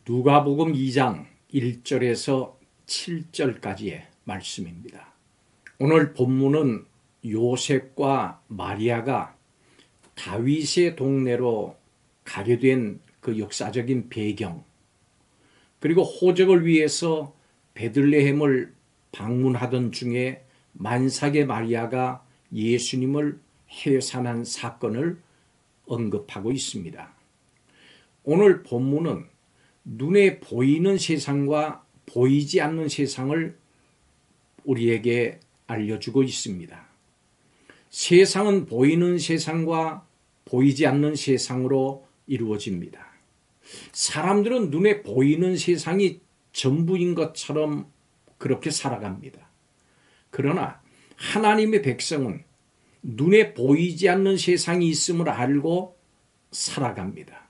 누가복음 2장 1절에서 7절까지의 말씀입니다. 오늘 본문은 요셉과 마리아가 다윗의 동네로 가게 된 그 역사적인 배경, 그리고 호적을 위해서 베들레헴을 방문하던 중에 만삭의 마리아가 예수님을 해산한 사건을 언급하고 있습니다. 오늘 본문은 눈에 보이는 세상과 보이지 않는 세상을 우리에게 알려주고 있습니다. 세상은 보이는 세상과 보이지 않는 세상으로 이루어집니다. 사람들은 눈에 보이는 세상이 전부인 것처럼 그렇게 살아갑니다. 그러나 하나님의 백성은 눈에 보이지 않는 세상이 있음을 알고 살아갑니다.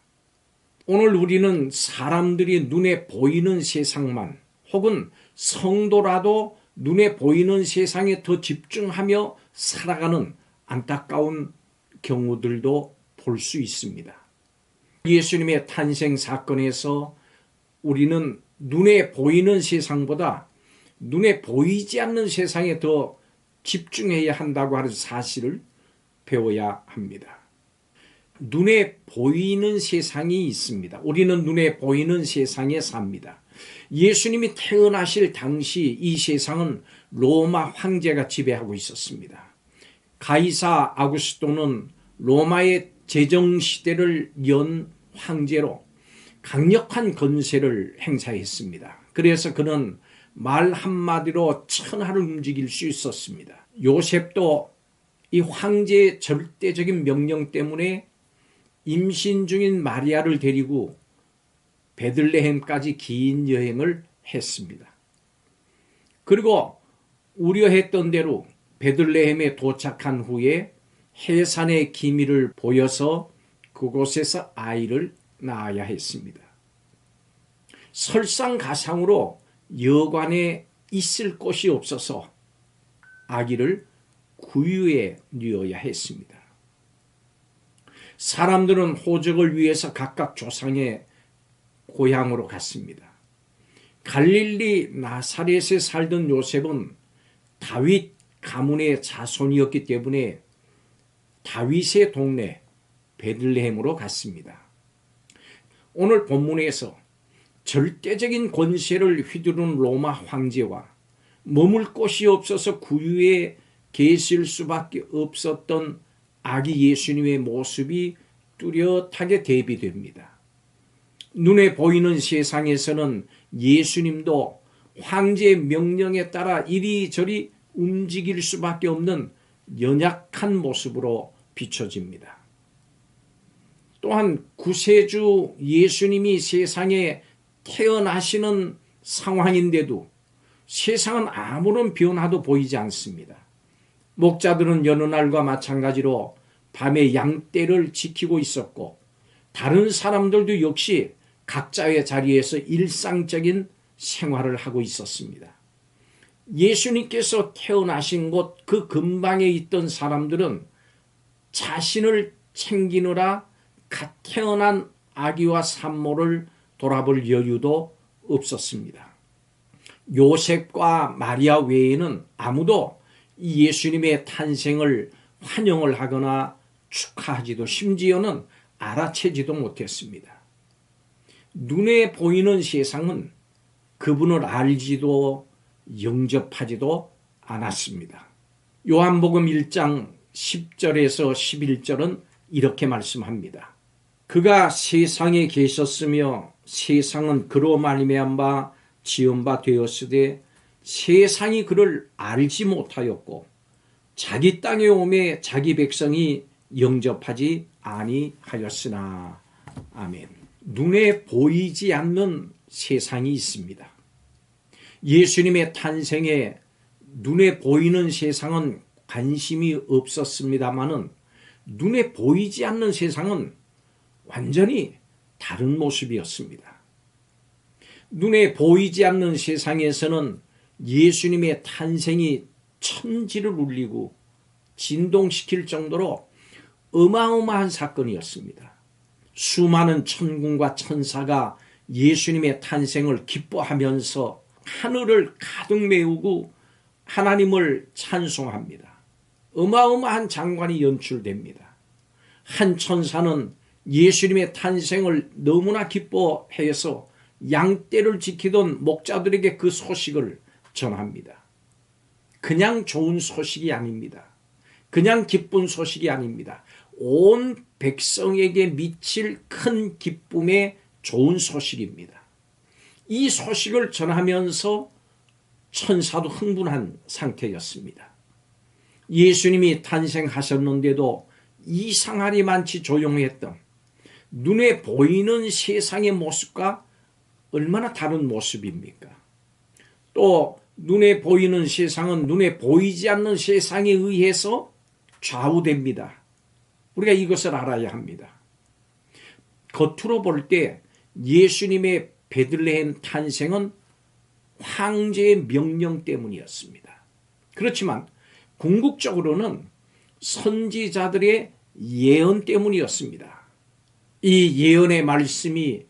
오늘 우리는 사람들이 눈에 보이는 세상만, 혹은 성도라도 눈에 보이는 세상에 더 집중하며 살아가는 안타까운 경우들도 볼 수 있습니다. 예수님의 탄생 사건에서 우리는 눈에 보이는 세상보다 눈에 보이지 않는 세상에 더 집중해야 한다고 하는 사실을 배워야 합니다. 눈에 보이는 세상이 있습니다. 우리는 눈에 보이는 세상에 삽니다. 예수님이 태어나실 당시 이 세상은 로마 황제가 지배하고 있었습니다. 가이사 아구스토는 로마의 제정시대를 연 황제로 강력한 권세를 행사했습니다. 그래서 그는 말 한마디로 천하를 움직일 수 있었습니다. 요셉도 이 황제의 절대적인 명령 때문에 임신 중인 마리아를 데리고 베들레헴까지 긴 여행을 했습니다. 그리고 우려했던 대로 베들레헴에 도착한 후에 해산의 기미를 보여서 그곳에서 아이를 낳아야 했습니다. 설상가상으로 여관에 있을 곳이 없어서 아기를 구유에 뉘어야 했습니다. 사람들은 호적을 위해서 각각 조상의 고향으로 갔습니다. 갈릴리 나사렛에 살던 요셉은 다윗 가문의 자손이었기 때문에 다윗의 동네 베들레헴으로 갔습니다. 오늘 본문에서 절대적인 권세를 휘두른 로마 황제와 머물 곳이 없어서 구유에 계실 수밖에 없었던 아기 예수님의 모습이 뚜렷하게 대비됩니다. 눈에 보이는 세상에서는 예수님도 황제의 명령에 따라 이리저리 움직일 수밖에 없는 연약한 모습으로 비춰집니다. 또한 구세주 예수님이 세상에 태어나시는 상황인데도 세상은 아무런 변화도 보이지 않습니다. 목자들은 여느 날과 마찬가지로 밤에 양떼를 지키고 있었고, 다른 사람들도 역시 각자의 자리에서 일상적인 생활을 하고 있었습니다. 예수님께서 태어나신 곳 그 근방에 있던 사람들은 자신을 챙기느라 갓 태어난 아기와 산모를 돌아볼 여유도 없었습니다. 요셉과 마리아 외에는 아무도 예수님의 탄생을 환영을 하거나 축하하지도, 심지어는 알아채지도 못했습니다. 눈에 보이는 세상은 그분을 알지도 영접하지도 않았습니다. 요한복음 1장 10절에서 11절은 이렇게 말씀합니다. 그가 세상에 계셨으며 세상은 그로 말미암아 지은 바 되었으되 세상이 그를 알지 못하였고 자기 땅에 오매 자기 백성이 영접하지 아니하였으나. 아멘. 눈에 보이지 않는 세상이 있습니다. 예수님의 탄생에 눈에 보이는 세상은 관심이 없었습니다마는 눈에 보이지 않는 세상은 완전히 다른 모습이었습니다. 눈에 보이지 않는 세상에서는 예수님의 탄생이 천지를 울리고 진동시킬 정도로 어마어마한 사건이었습니다. 수많은 천군과 천사가 예수님의 탄생을 기뻐하면서 하늘을 가득 메우고 하나님을 찬송합니다. 어마어마한 장관이 연출됩니다. 한 천사는 예수님의 탄생을 너무나 기뻐해서 양떼를 지키던 목자들에게 그 소식을 전합니다. 그냥 좋은 소식이 아닙니다. 그냥 기쁜 소식이 아닙니다. 온 백성에게 미칠 큰 기쁨의 좋은 소식입니다. 이 소식을 전하면서 천사도 흥분한 상태였습니다. 예수님이 탄생하셨는데도 이상하리만치 조용했던 눈에 보이는 세상의 모습과 얼마나 다른 모습입니까? 또 눈에 보이는 세상은 눈에 보이지 않는 세상에 의해서 좌우됩니다. 우리가 이것을 알아야 합니다. 겉으로 볼 때 예수님의 베들레헴 탄생은 황제의 명령 때문이었습니다. 그렇지만 궁극적으로는 선지자들의 예언 때문이었습니다. 이 예언의 말씀이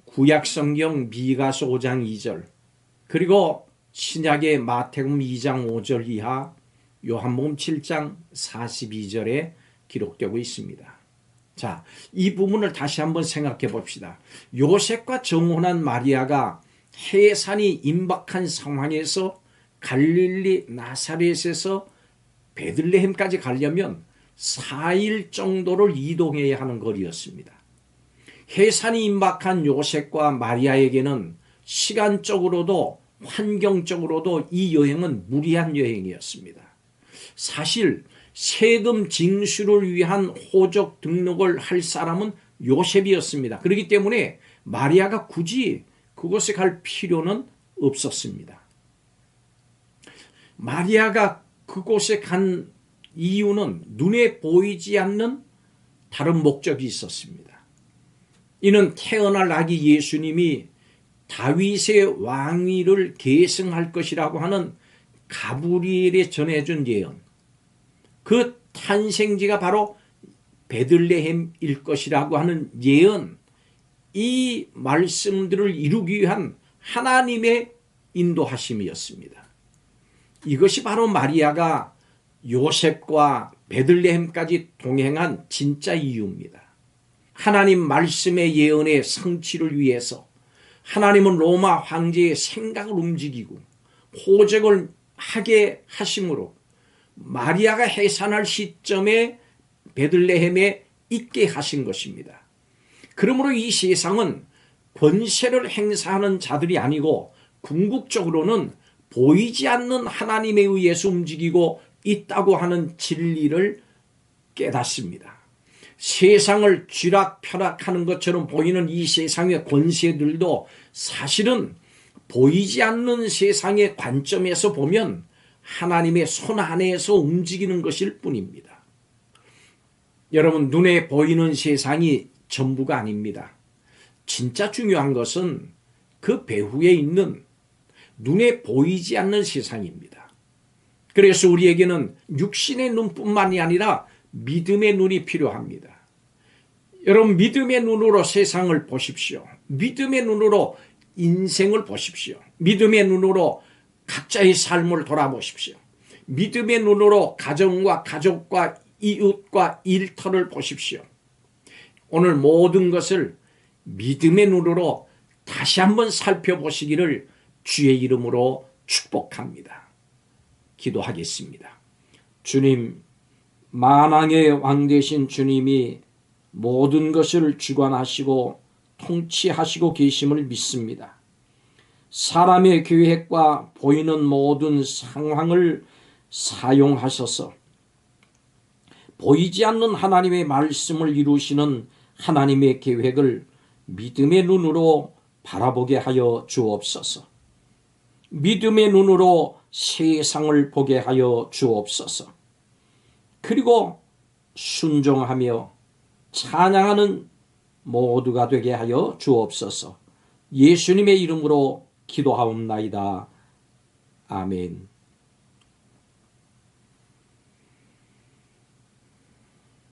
구약성경 미가서 5장 2절 그리고 신약의 마태복음 2장 5절 이하 요한복음 7장 42절에 기록되고 있습니다. 자, 이 부분을 다시 한번 생각해 봅시다. 요셉과 정혼한 마리아가 해산이 임박한 상황에서 갈릴리 나사렛에서 베들레헴까지 가려면 4일 정도를 이동해야 하는 거리였습니다. 해산이 임박한 요셉과 마리아에게는 시간적으로도 환경적으로도 이 여행은 무리한 여행이었습니다. 사실 세금 징수를 위한 호적 등록을 할 사람은 요셉이었습니다. 그렇기 때문에 마리아가 굳이 그곳에 갈 필요는 없었습니다. 마리아가 그곳에 간 이유는 눈에 보이지 않는 다른 목적이 있었습니다. 이는 태어날 아기 예수님이 다윗의 왕위를 계승할 것이라고 하는 가브리엘이 전해준 예언, 그 탄생지가 바로 베들레헴일 것이라고 하는 예언, 이 말씀들을 이루기 위한 하나님의 인도하심이었습니다. 이것이 바로 마리아가 요셉과 베들레헴까지 동행한 진짜 이유입니다. 하나님 말씀의 예언의 성취를 위해서 하나님은 로마 황제의 생각을 움직이고 호적을 하게 하심으로 마리아가 해산할 시점에 베들레헴에 있게 하신 것입니다. 그러므로 이 세상은 권세를 행사하는 자들이 아니고 궁극적으로는 보이지 않는 하나님에 의해서 움직이고 있다고 하는 진리를 깨닫습니다. 세상을 쥐락펴락하는 것처럼 보이는 이 세상의 권세들도 사실은 보이지 않는 세상의 관점에서 보면 하나님의 손 안에서 움직이는 것일 뿐입니다. 여러분, 눈에 보이는 세상이 전부가 아닙니다. 진짜 중요한 것은 그 배후에 있는 눈에 보이지 않는 세상입니다. 그래서 우리에게는 육신의 눈뿐만이 아니라 믿음의 눈이 필요합니다. 여러분, 믿음의 눈으로 세상을 보십시오. 믿음의 눈으로 인생을 보십시오. 믿음의 눈으로 각자의 삶을 돌아보십시오. 믿음의 눈으로 가정과 가족과 이웃과 일터를 보십시오. 오늘 모든 것을 믿음의 눈으로 다시 한번 살펴보시기를 주의 이름으로 축복합니다. 기도하겠습니다. 주님, 만왕의 왕 되신 주님이 모든 것을 주관하시고 통치하시고 계심을 믿습니다. 사람의 계획과 보이는 모든 상황을 사용하셔서 보이지 않는 하나님의 말씀을 이루시는 하나님의 계획을 믿음의 눈으로 바라보게 하여 주옵소서. 믿음의 눈으로 세상을 보게 하여 주옵소서. 그리고 순종하며 찬양하는 모두가 되게 하여 주옵소서. 예수님의 이름으로 기도하옵나이다. 아멘.